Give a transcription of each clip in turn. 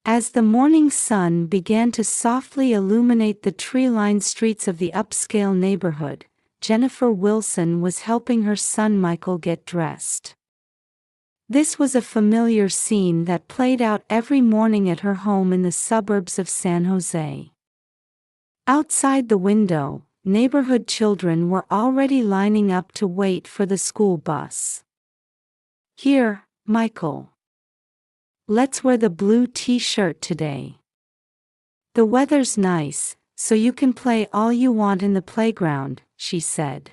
As the morning sun began to softly illuminate the tree-lined streets of the upscale neighborhood, Jennifer Wilson was helping her son Michael get dressed. This was a familiar scene that played out every morning at her home in the suburbs of San Jose. Outside the window, neighborhood children were already lining up to wait for the school bus. "Here, Michael. Let's wear the blue t-shirt today. The weather's nice, so you can play all you want in the playground," she said.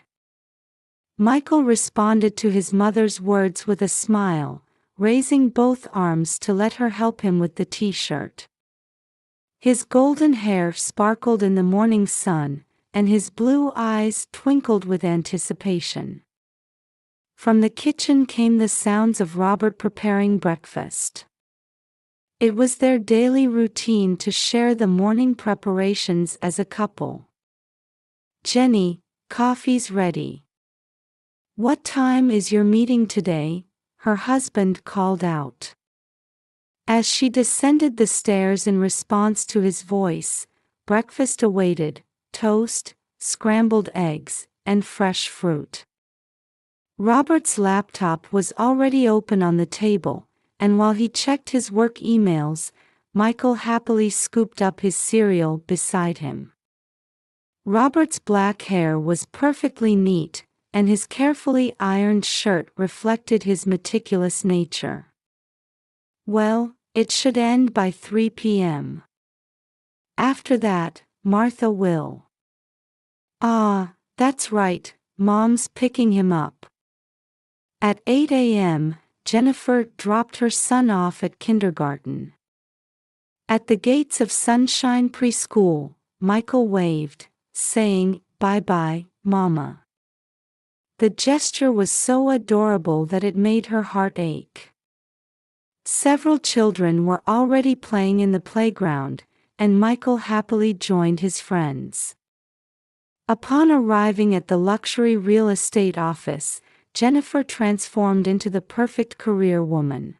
Michael responded to his mother's words with a smile, raising both arms to let her help him with the t-shirt. His golden hair sparkled in the morning sun, and his blue eyes twinkled with anticipation. From the kitchen came the sounds of Robert preparing breakfast. It was their daily routine to share the morning preparations as a couple. "Jenny, coffee's ready. What time is your meeting today?" her husband called out. As she descended the stairs in response to his voice, breakfast awaited: toast, scrambled eggs, and fresh fruit. Robert's laptop was already open on the table, and while he checked his work emails, Michael happily scooped up his cereal beside him. Robert's black hair was perfectly neat, and his carefully ironed shirt reflected his meticulous nature. "Well, it should end by 3 p.m. After that, Martha will." "Ah, that's right, Mom's picking him up." At 8 a.m., Jennifer dropped her son off at kindergarten. At the gates of Sunshine Preschool, Michael waved, saying, "Bye-bye, Mama." The gesture was so adorable that it made her heart ache. Several children were already playing in the playground, and Michael happily joined his friends. Upon arriving at the luxury real estate office, Jennifer transformed into the perfect career woman.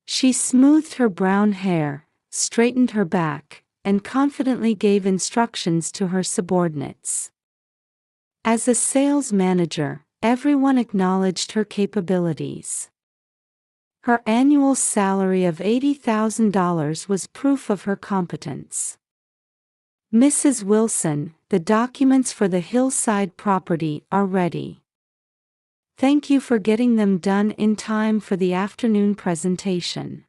She smoothed her brown hair, straightened her back, and confidently gave instructions to her subordinates. As a sales manager, everyone acknowledged her capabilities. Her annual salary of $80,000 was proof of her competence. "Mrs. Wilson, the documents for the hillside property are ready. Thank you for getting them done in time for the afternoon presentation."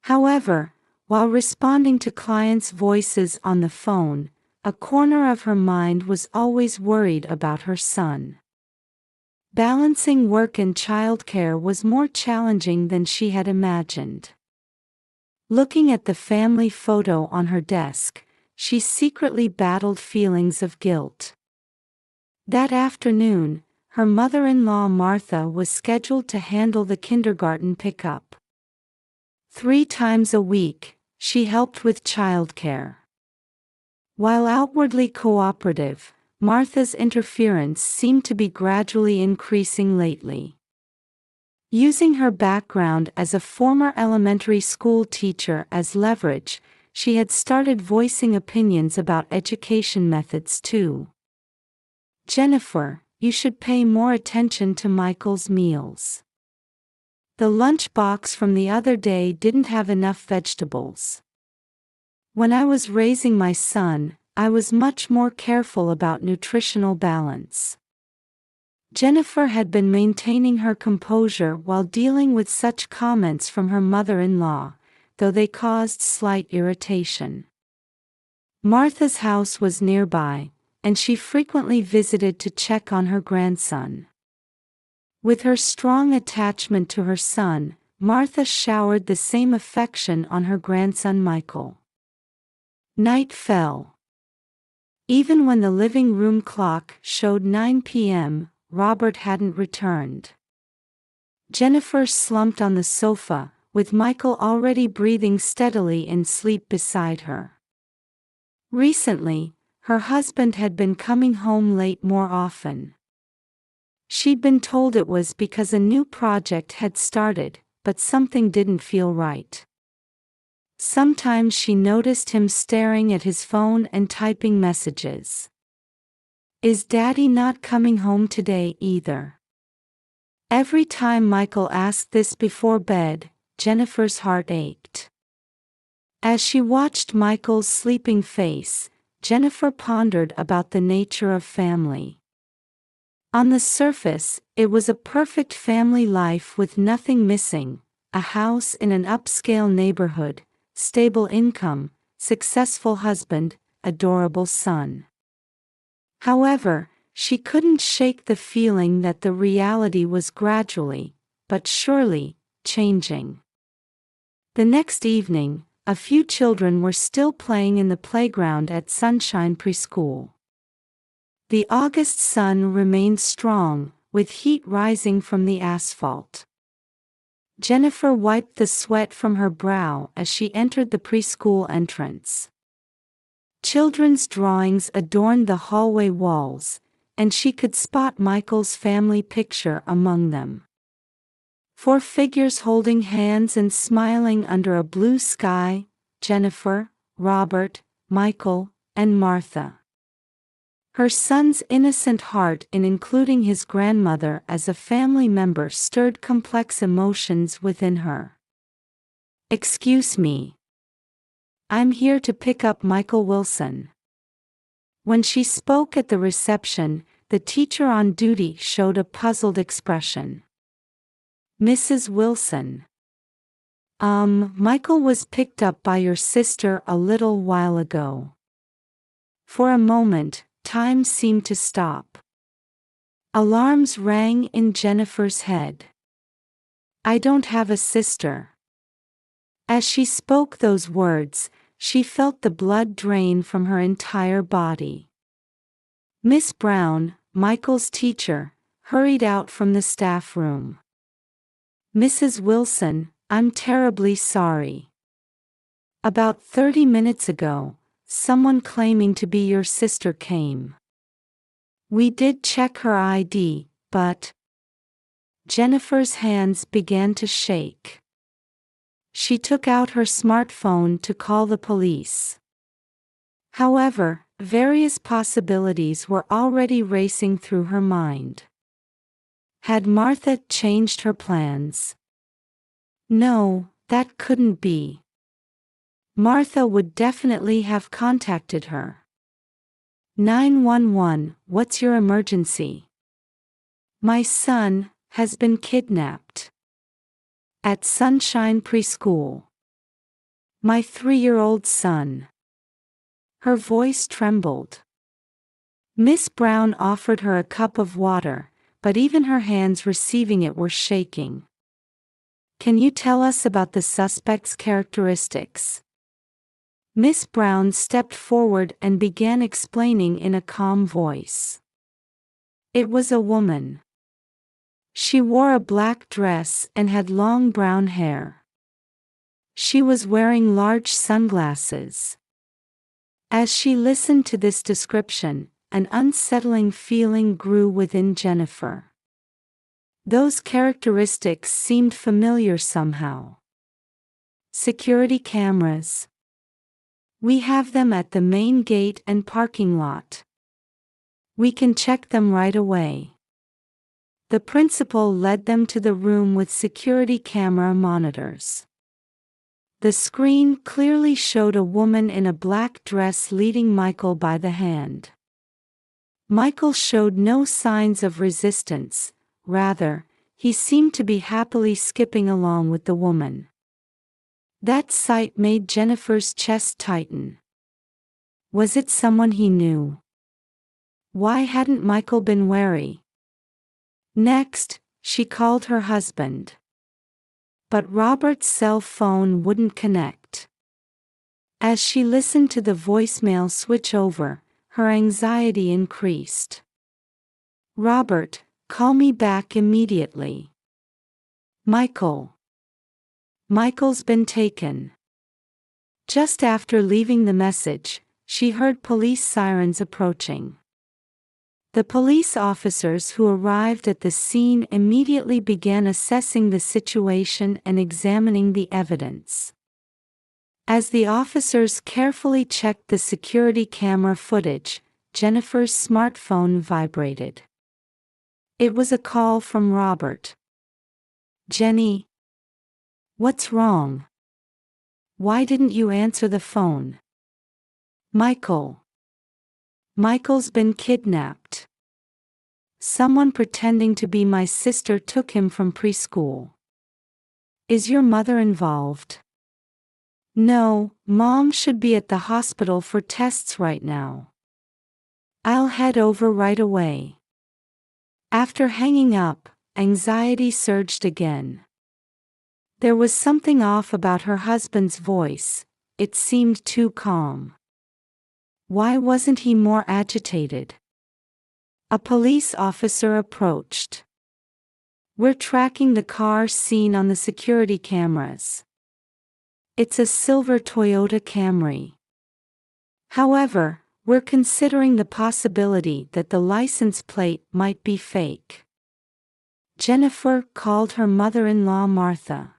However, while responding to clients' voices on the phone, a corner of her mind was always worried about her son. Balancing work and childcare was more challenging than she had imagined. Looking at the family photo on her desk, she secretly battled feelings of guilt. That afternoon, her mother-in-law Martha was scheduled to handle the kindergarten pickup. 3 times a week, she helped with childcare. While outwardly cooperative, Martha's interference seemed to be gradually increasing lately. Using her background as a former elementary school teacher as leverage, she had started voicing opinions about education methods too. "Jennifer, you should pay more attention to Michael's meals. The lunchbox from the other day didn't have enough vegetables. When I was raising my son, I was much more careful about nutritional balance." Jennifer had been maintaining her composure while dealing with such comments from her mother-in-law, though they caused slight irritation. Martha's house was nearby, and she frequently visited to check on her grandson. With her strong attachment to her son, Martha showered the same affection on her grandson Michael. Night fell. Even when the living room clock showed 9 p.m., Robert hadn't returned. Jennifer slumped on the sofa, with Michael already breathing steadily in sleep beside her. Recently, her husband had been coming home late more often. She'd been told it was because a new project had started, but something didn't feel right. Sometimes she noticed him staring at his phone and typing messages. Is Daddy not coming home today either? Every time Michael asked this before bed, Jennifer's heart ached. As she watched Michael's sleeping face, Jennifer pondered about the nature of family. On the surface, it was a perfect family life with nothing missing: a house in an upscale neighborhood, stable income, successful husband, adorable son. However, she couldn't shake the feeling that the reality was gradually, but surely, changing. The next evening, a few children were still playing in the playground at Sunshine Preschool. The August sun remained strong, with heat rising from the asphalt. Jennifer wiped the sweat from her brow as she entered the preschool entrance. Children's drawings adorned the hallway walls, and she could spot Michael's family picture among them. 4 figures holding hands and smiling under a blue sky: Jennifer, Robert, Michael, and Martha. Her son's innocent heart in including his grandmother as a family member stirred complex emotions within her. "Excuse me. I'm here to pick up Michael Wilson." When she spoke at the reception, the teacher on duty showed a puzzled expression. "Mrs. Wilson. Michael was picked up by your sister a little while ago." For a moment, time seemed to stop. Alarms rang in Jennifer's head. "I don't have a sister." As she spoke those words, she felt the blood drain from her entire body. Miss Brown, Michael's teacher, hurried out from the staff room. "Mrs. Wilson, I'm terribly sorry. About 30 minutes ago, someone claiming to be your sister came. We did check her ID, but..." Jennifer's hands began to shake. She took out her smartphone to call the police. However, various possibilities were already racing through her mind. Had Martha changed her plans? No, that couldn't be. Martha would definitely have contacted her. 911, what's your emergency? My son has been kidnapped. At Sunshine Preschool. My 3-year-old son. Her voice trembled. Miss Brown offered her a cup of water, but even her hands receiving it were shaking. Can you tell us about the suspect's characteristics? Miss Brown stepped forward and began explaining in a calm voice. It was a woman. She wore a black dress and had long brown hair. She was wearing large sunglasses. As she listened to this description, an unsettling feeling grew within Jennifer. Those characteristics seemed familiar somehow. Security cameras. We have them at the main gate and parking lot. We can check them right away. The principal led them to the room with security camera monitors. The screen clearly showed a woman in a black dress leading Michael by the hand. Michael showed no signs of resistance, rather, he seemed to be happily skipping along with the woman. That sight made Jennifer's chest tighten. Was it someone he knew? Why hadn't Michael been wary? Next, she called her husband. But Robert's cell phone wouldn't connect. As she listened to the voicemail switch over, her anxiety increased. Robert, call me back immediately. Michael. Michael's been taken. Just after leaving the message, she heard police sirens approaching. The police officers who arrived at the scene immediately began assessing the situation and examining the evidence. As the officers carefully checked the security camera footage, Jennifer's smartphone vibrated. It was a call from Robert. "Jenny? What's wrong? Why didn't you answer the phone?" "Michael. Michael's been kidnapped. Someone pretending to be my sister took him from preschool." "Is your mother involved?" "No, Mom should be at the hospital for tests right now. I'll head over right away." After hanging up, anxiety surged again. There was something off about her husband's voice. It seemed too calm. Why wasn't he more agitated? A police officer approached. "We're tracking the car seen on the security cameras. It's a silver Toyota Camry. However, we're considering the possibility that the license plate might be fake." Jennifer called her mother-in-law Martha.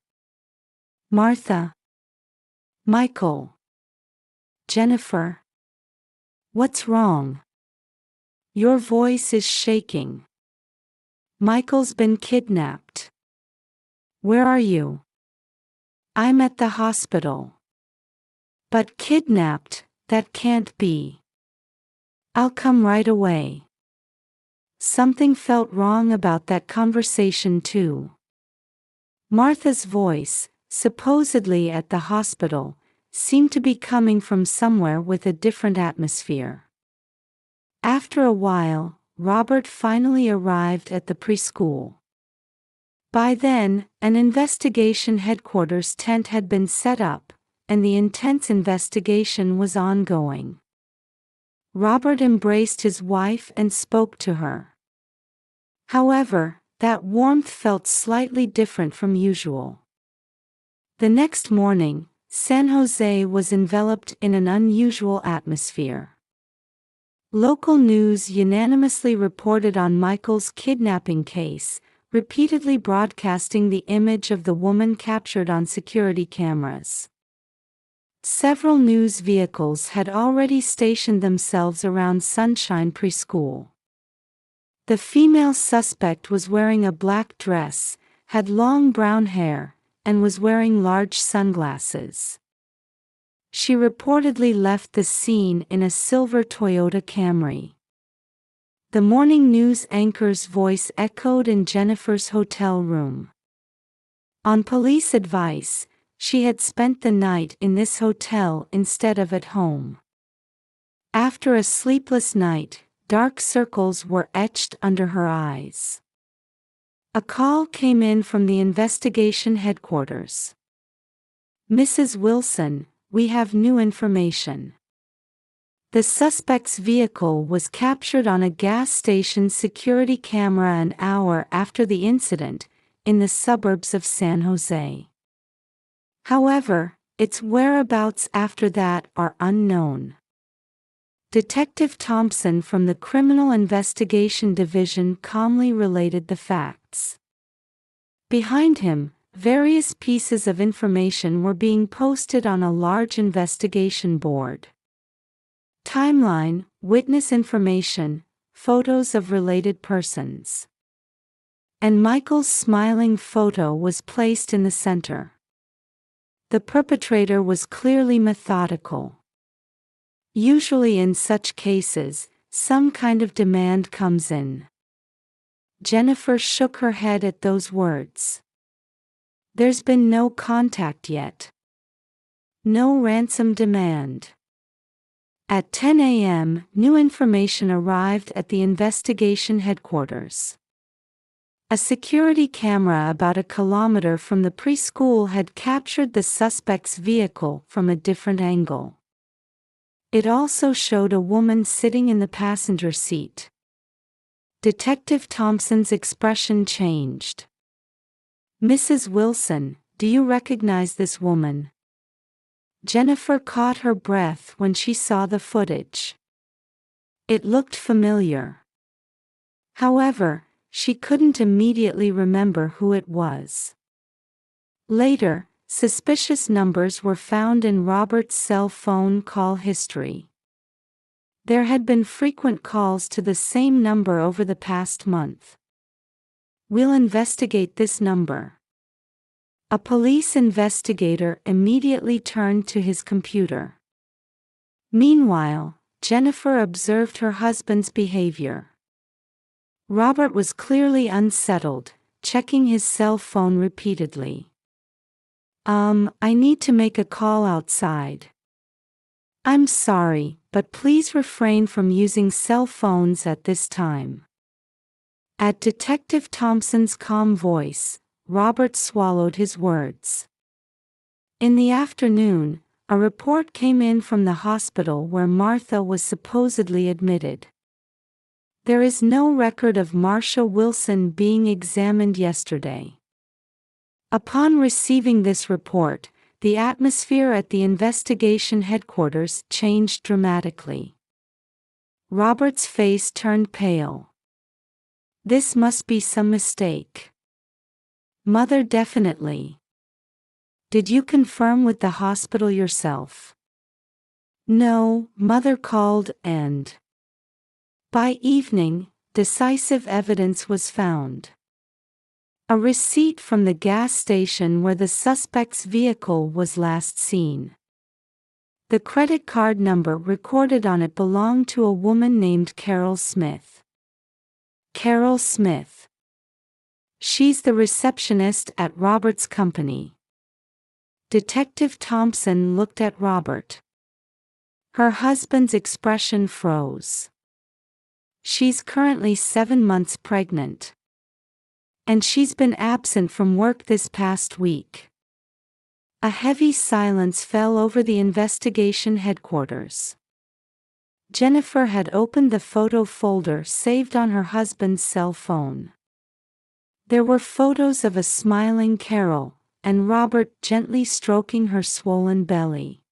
"Martha. Michael. Jennifer. What's wrong? Your voice is shaking. Michael's been kidnapped. Where are you?" "I'm at the hospital." "But kidnapped, that can't be." "I'll come right away." Something felt wrong about that conversation too. Martha's voice, supposedly at the hospital, seemed to be coming from somewhere with a different atmosphere. After a while, Robert finally arrived at the preschool. By then, an investigation headquarters tent had been set up, and the intense investigation was ongoing. Robert embraced his wife and spoke to her. However, that warmth felt slightly different from usual. The next morning, San Jose was enveloped in an unusual atmosphere. Local news unanimously reported on Michael's kidnapping case, repeatedly broadcasting the image of the woman captured on security cameras. Several news vehicles had already stationed themselves around Sunshine Preschool. The female suspect was wearing a black dress, had long brown hair, and was wearing large sunglasses. She reportedly left the scene in a silver Toyota Camry. The morning news anchor's voice echoed in Jennifer's hotel room. On police advice, she had spent the night in this hotel instead of at home. After a sleepless night, dark circles were etched under her eyes. A call came in from the investigation headquarters. "Mrs. Wilson, we have new information. The suspect's vehicle was captured on a gas station security camera an hour after the incident, in the suburbs of San Jose. However, its whereabouts after that are unknown." Detective Thompson from the Criminal Investigation Division calmly related the facts. Behind him, various pieces of information were being posted on a large investigation board. Timeline, witness information, photos of related persons. And Michael's smiling photo was placed in the center. The perpetrator was clearly methodical. Usually in such cases, some kind of demand comes in. Jennifer shook her head at those words. "There's been no contact yet. No ransom demand." At 10 a.m., new information arrived at the investigation headquarters. A security camera about a kilometer from the preschool had captured the suspect's vehicle from a different angle. It also showed a woman sitting in the passenger seat. Detective Thompson's expression changed. "Mrs. Wilson, do you recognize this woman?" Jennifer caught her breath when she saw the footage. It looked familiar. However, she couldn't immediately remember who it was. Later, Suspicious numbers were found in Robert's cell phone call history. There had been frequent calls to the same number over the past month. "We'll investigate this number." A police investigator immediately turned to his computer. Meanwhile, Jennifer observed her husband's behavior. Robert was clearly unsettled, checking his cell phone repeatedly. I need to make a call outside." "I'm sorry, but please refrain from using cell phones at this time." At Detective Thompson's calm voice, Robert swallowed his words. In the afternoon, a report came in from the hospital where Martha was supposedly admitted. There is no record of Marcia Wilson being examined yesterday. Upon receiving this report, the atmosphere at the investigation headquarters changed dramatically. Robert's face turned pale. "This must be some mistake." "Mother, definitely." "Did you confirm with the hospital yourself?" "No, Mother called and..." By evening, decisive evidence was found. A receipt from the gas station where the suspect's vehicle was last seen. The credit card number recorded on it belonged to a woman named Carol Smith. Carol Smith. She's the receptionist at Robert's company. Detective Thompson looked at Robert. Her husband's expression froze. "She's currently 7 months pregnant. And she's been absent from work this past week." A heavy silence fell over the investigation headquarters. Jennifer had opened the photo folder saved on her husband's cell phone. There were photos of a smiling Carol, and Robert gently stroking her swollen belly.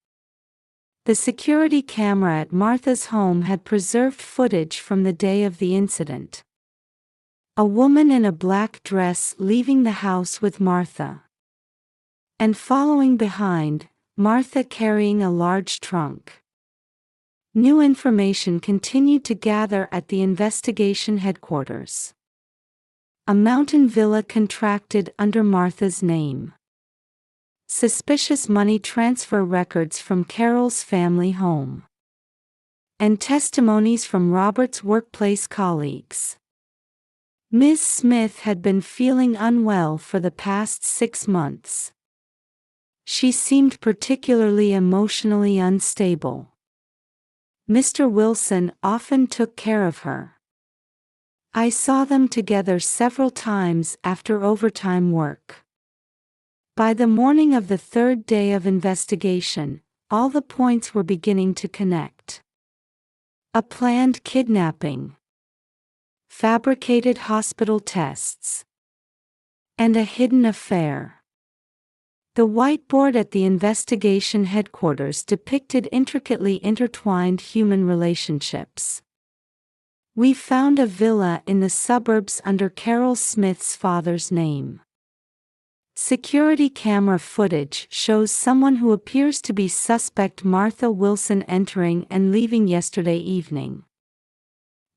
The security camera at Martha's home had preserved footage from the day of the incident. A woman in a black dress leaving the house with Martha. And following behind, Martha carrying a large trunk. New information continued to gather at the investigation headquarters. A mountain villa contracted under Martha's name. Suspicious money transfer records from Carol's family home. And testimonies from Robert's workplace colleagues. Ms. Smith had been feeling unwell for the past 6 months. She seemed particularly emotionally unstable. Mr. Wilson often took care of her. "I saw them together several times after overtime work." By the morning of the 3rd day of investigation, all the points were beginning to connect. A planned kidnapping. Fabricated hospital tests. And a hidden affair. The whiteboard at the investigation headquarters depicted intricately intertwined human relationships. "We found a villa in the suburbs under Carol Smith's father's name." Security camera footage shows someone who appears to be suspect Martha Wilson entering and leaving yesterday evening.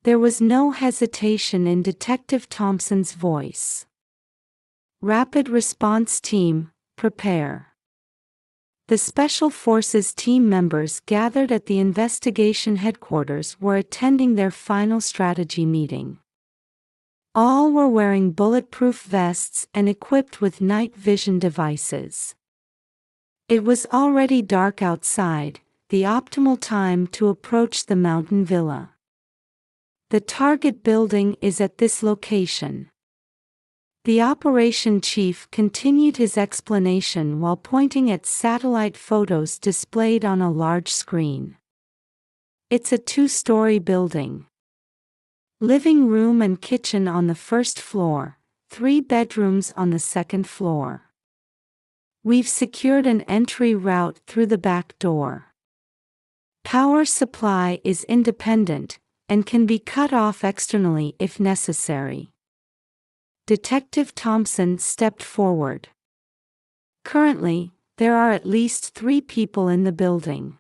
There was no hesitation in Detective Thompson's voice. "Rapid response team, prepare." The Special Forces team members gathered at the investigation headquarters were attending their final strategy meeting. All were wearing bulletproof vests and equipped with night vision devices. It was already dark outside, the optimal time to approach the mountain villa. "The target building is at this location." The operation chief continued his explanation while pointing at satellite photos displayed on a large screen. "It's a 2-story building. Living room and kitchen on the 1st floor, 3 bedrooms on the 2nd floor. We've secured an entry route through the back door. Power supply is independent, and can be cut off externally if necessary." Detective Thompson stepped forward. Currently, there are at least 3 people in the building.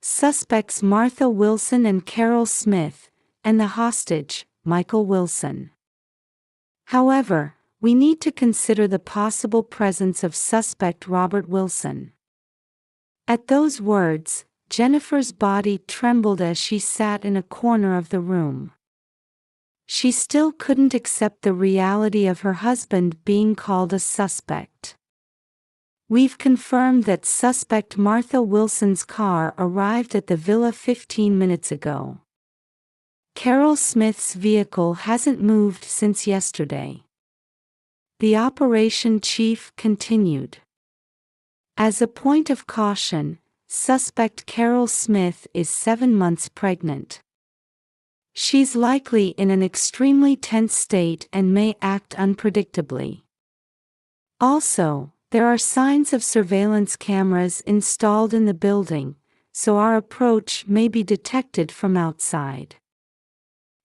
Suspects Martha Wilson and Carol Smith, and the hostage, Michael Wilson. However, we need to consider the possible presence of suspect Robert Wilson. At those words, Jennifer's body trembled as she sat in a corner of the room. She still couldn't accept the reality of her husband being called a suspect. We've confirmed that suspect Martha Wilson's car arrived at the villa 15 minutes ago. Carol Smith's vehicle hasn't moved since yesterday. The operation chief continued. As a point of caution, suspect Carol Smith is 7 months pregnant. She's likely in an extremely tense state and may act unpredictably. Also, there are signs of surveillance cameras installed in the building, so our approach may be detected from outside.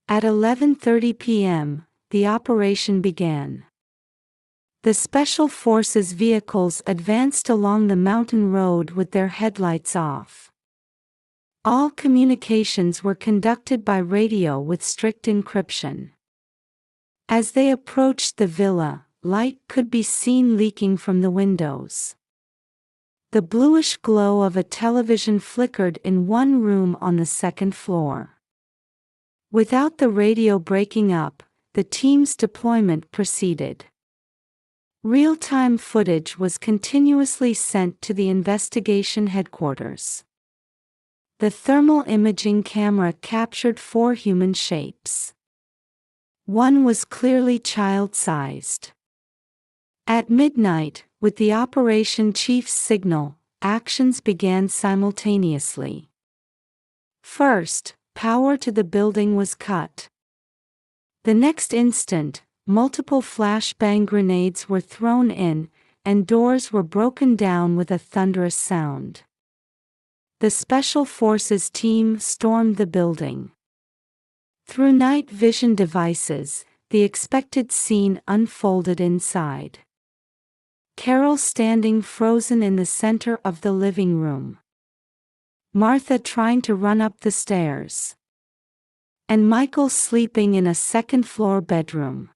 At 11:30 p.m., the operation began. The Special Forces vehicles advanced along the mountain road with their headlights off. All communications were conducted by radio with strict encryption. As they approached the villa, light could be seen leaking from the windows. The bluish glow of a television flickered in one room on the second floor. Without the radio breaking up, the team's deployment proceeded. Real-time footage was continuously sent to the investigation headquarters. The thermal imaging camera captured 4 human shapes. One was clearly child-sized. At midnight, with the operation chief's signal, actions began simultaneously. First, power to the building was cut. The next instant, multiple flashbang grenades were thrown in, and doors were broken down with a thunderous sound. The Special Forces team stormed the building. Through night vision devices, the expected scene unfolded inside. Carol standing frozen in the center of the living room. Martha trying to run up the stairs. And Michael sleeping in a second-floor bedroom.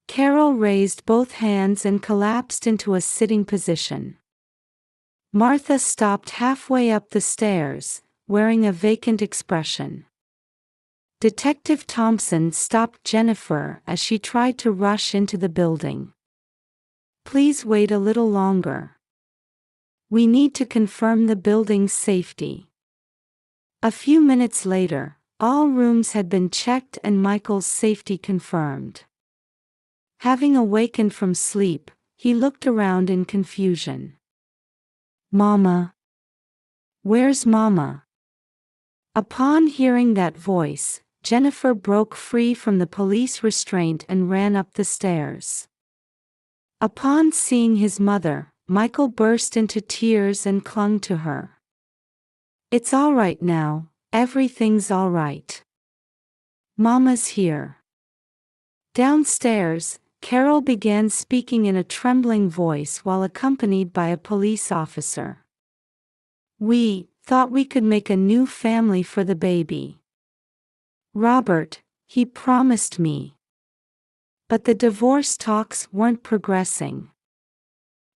Carol raised both hands and collapsed into a sitting position. Martha stopped halfway up the stairs, wearing a vacant expression. Detective Thompson stopped Jennifer as she tried to rush into the building. "Please wait a little longer. We need to confirm the building's safety." A few minutes later, all rooms had been checked and Michael's safety confirmed. Having awakened from sleep, he looked around in confusion. "Mama? Where's Mama?" Upon hearing that voice, Jennifer broke free from the police restraint and ran up the stairs. Upon seeing his mother, Michael burst into tears and clung to her. "It's all right now, everything's all right. Mama's here." Downstairs, Carol began speaking in a trembling voice while accompanied by a police officer. "We thought we could make a new family for the baby. Robert, he promised me. But the divorce talks weren't progressing."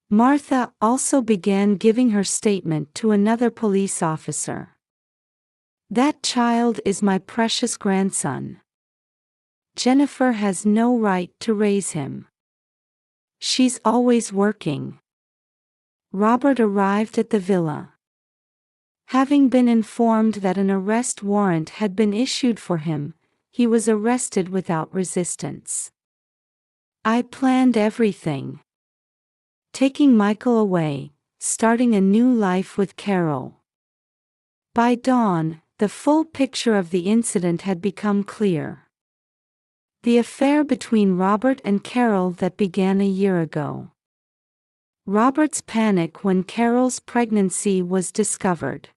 Martha also began giving her statement to another police officer. "That child is my precious grandson. Jennifer has no right to raise him. She's always working." Robert arrived at the villa. Having been informed that an arrest warrant had been issued for him, he was arrested without resistance. "I planned everything. Taking Michael away, starting a new life with Carol." By dawn, the full picture of the incident had become clear. The affair between Robert and Carol that began a year ago. Robert's panic when Carol's pregnancy was discovered.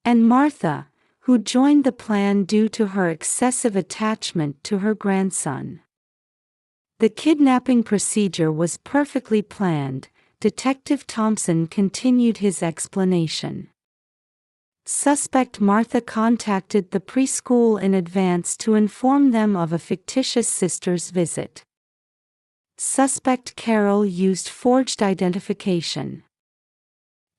And Martha, who joined the plan due to her excessive attachment to her grandson. The kidnapping procedure was perfectly planned. Detective Thompson continued his explanation. Suspect Martha contacted the preschool in advance to inform them of a fictitious sister's visit. Suspect Carol used forged identification.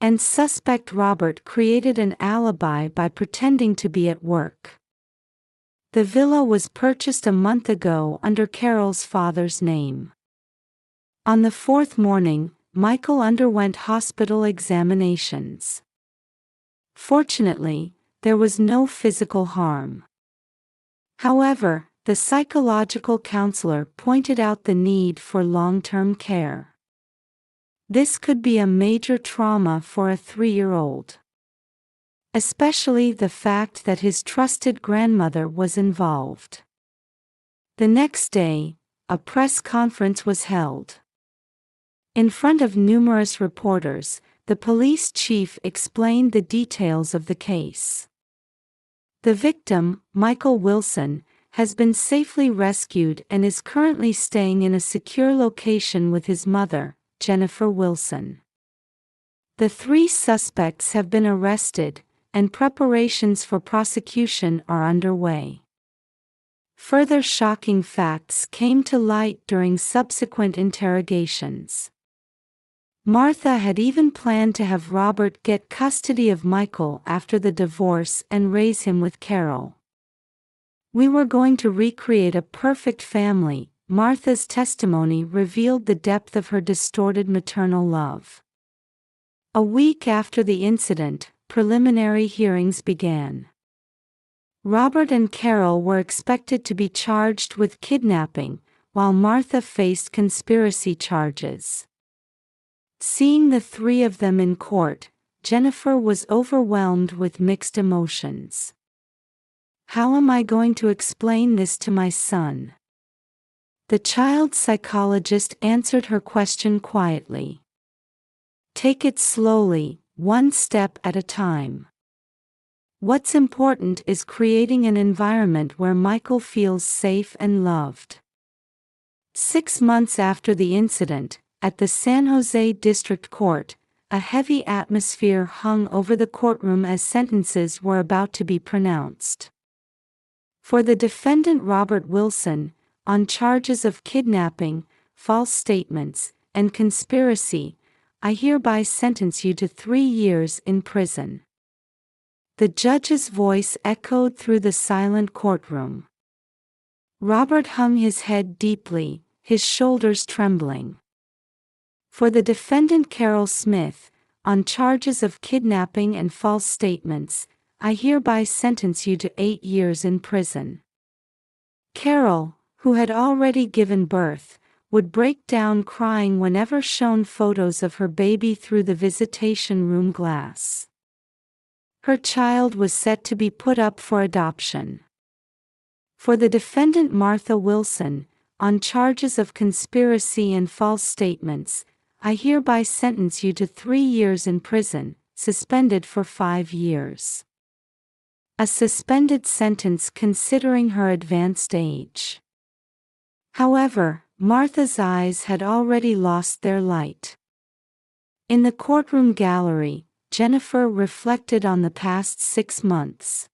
And suspect Robert created an alibi by pretending to be at work. The villa was purchased a month ago under Carol's father's name. On the fourth morning, Michael underwent hospital examinations. Fortunately, there was no physical harm. However, the psychological counselor pointed out the need for long-term care. This could be a major trauma for a 3-year-old. Especially the fact that his trusted grandmother was involved. The next day, a press conference was held. In front of numerous reporters, the police chief explained the details of the case. The victim, Michael Wilson, has been safely rescued and is currently staying in a secure location with his mother, Jennifer Wilson. The 3 suspects have been arrested, and preparations for prosecution are underway. Further shocking facts came to light during subsequent interrogations. Martha had even planned to have Robert get custody of Michael after the divorce and raise him with Carol. "We were going to recreate a perfect family." Martha's testimony revealed the depth of her distorted maternal love. A week after the incident, preliminary hearings began. Robert and Carol were expected to be charged with kidnapping, while Martha faced conspiracy charges. Seeing the 3 of them in court, Jennifer was overwhelmed with mixed emotions. "How am I going to explain this to my son?" The child psychologist answered her question quietly. "Take it slowly, one step at a time. What's important is creating an environment where Michael feels safe and loved." 6 months after the incident, at the San Jose District Court, a heavy atmosphere hung over the courtroom as sentences were about to be pronounced. For the defendant Robert Wilson, on charges of kidnapping, false statements, and conspiracy, "I hereby sentence you to 3 years in prison." The judge's voice echoed through the silent courtroom. Robert hung his head deeply, his shoulders trembling. For the defendant Carol Smith, on charges of kidnapping and false statements, "I hereby sentence you to 8 years in prison." Carol, who had already given birth, would break down crying whenever shown photos of her baby through the visitation room glass. Her child was set to be put up for adoption. For the defendant Martha Wilson, on charges of conspiracy and false statements, "I hereby sentence you to 3 years in prison, suspended for 5 years." A suspended sentence considering her advanced age. However, Martha's eyes had already lost their light. In the courtroom gallery, Jennifer reflected on the past 6 months.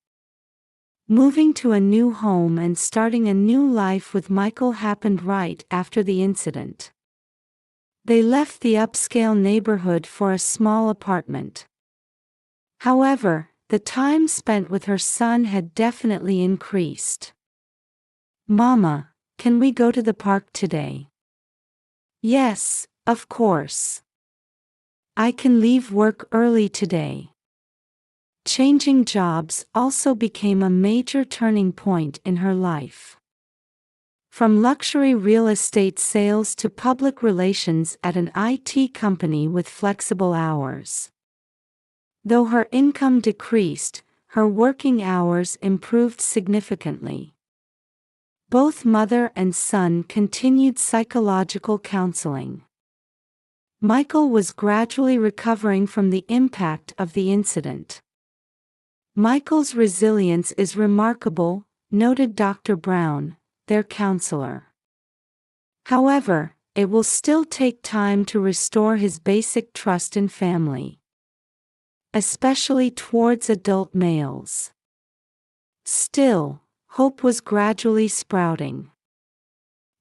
Moving to a new home and starting a new life with Michael happened right after the incident. They left the upscale neighborhood for a small apartment. However, the time spent with her son had definitely increased. "Mama, can we go to the park today?" "Yes, of course. I can leave work early today." Changing jobs also became a major turning point in her life. From luxury real estate sales to public relations at an IT company with flexible hours. Though her income decreased, her working hours improved significantly. Both mother and son continued psychological counseling. Michael was gradually recovering from the impact of the incident. "Michael's resilience is remarkable," noted Dr. Brown, their counselor. However, it will still take time to restore his basic trust in family, especially towards adult males. Still, hope was gradually sprouting.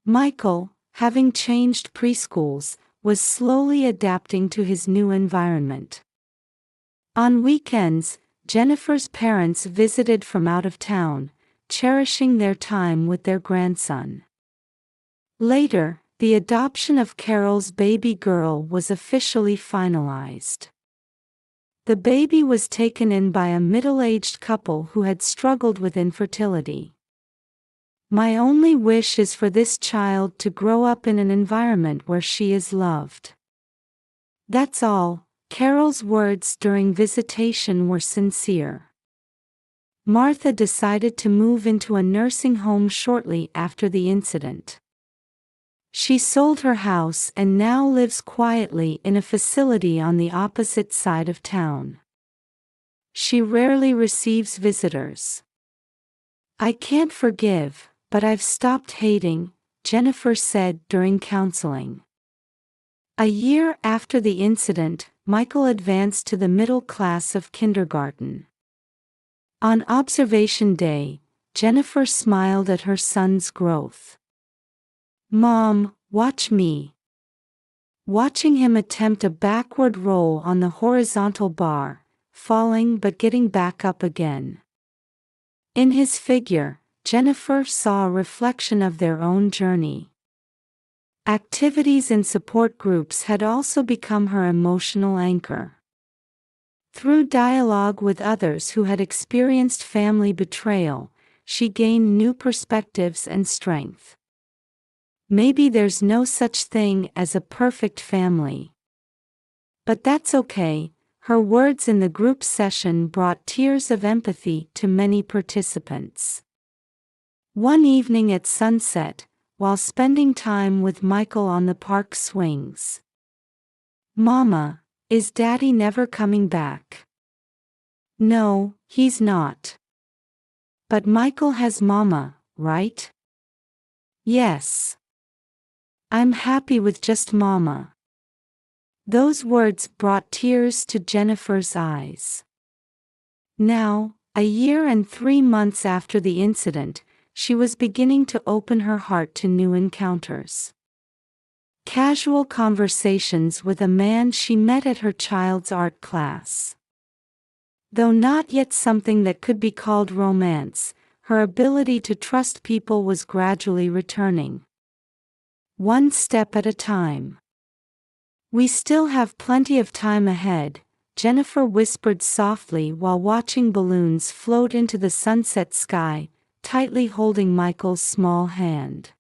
Michael, having changed preschools, was slowly adapting to his new environment. On weekends, Jennifer's parents visited from out of town, cherishing their time with their grandson. Later, the adoption of Carol's baby girl was officially finalized. The baby was taken in by a middle-aged couple who had struggled with infertility. "My only wish is for this child to grow up in an environment where she is loved. That's all." Carol's words during visitation were sincere. Martha decided to move into a nursing home shortly after the incident. She sold her house and now lives quietly in a facility on the opposite side of town. She rarely receives visitors. "I can't forgive, but I've stopped hating," Jennifer said during counseling. A year after the incident, Michael advanced to the middle class of kindergarten. On observation day, Jennifer smiled at her son's growth. "Mom, watch me." Watching him attempt a backward roll on the horizontal bar, falling but getting back up again. In his figure, Jennifer saw a reflection of their own journey. Activities in support groups had also become her emotional anchor. Through dialogue with others who had experienced family betrayal, she gained new perspectives and strength. Maybe there's no such thing as a perfect family. But that's okay. Her words in the group session brought tears of empathy to many participants. One evening at sunset, while spending time with Michael on the park swings. "Mama, is Daddy never coming back?" "No, he's not." "But Michael has Mama, right?" "Yes. I'm happy with just Mama." Those words brought tears to Jennifer's eyes. Now, a year and 3 months after the incident, she was beginning to open her heart to new encounters. Casual conversations with a man she met at her child's art class. Though not yet something that could be called romance, her ability to trust people was gradually returning. One step at a time. "We still have plenty of time ahead," Jennifer whispered softly while watching balloons float into the sunset sky, tightly holding Michael's small hand.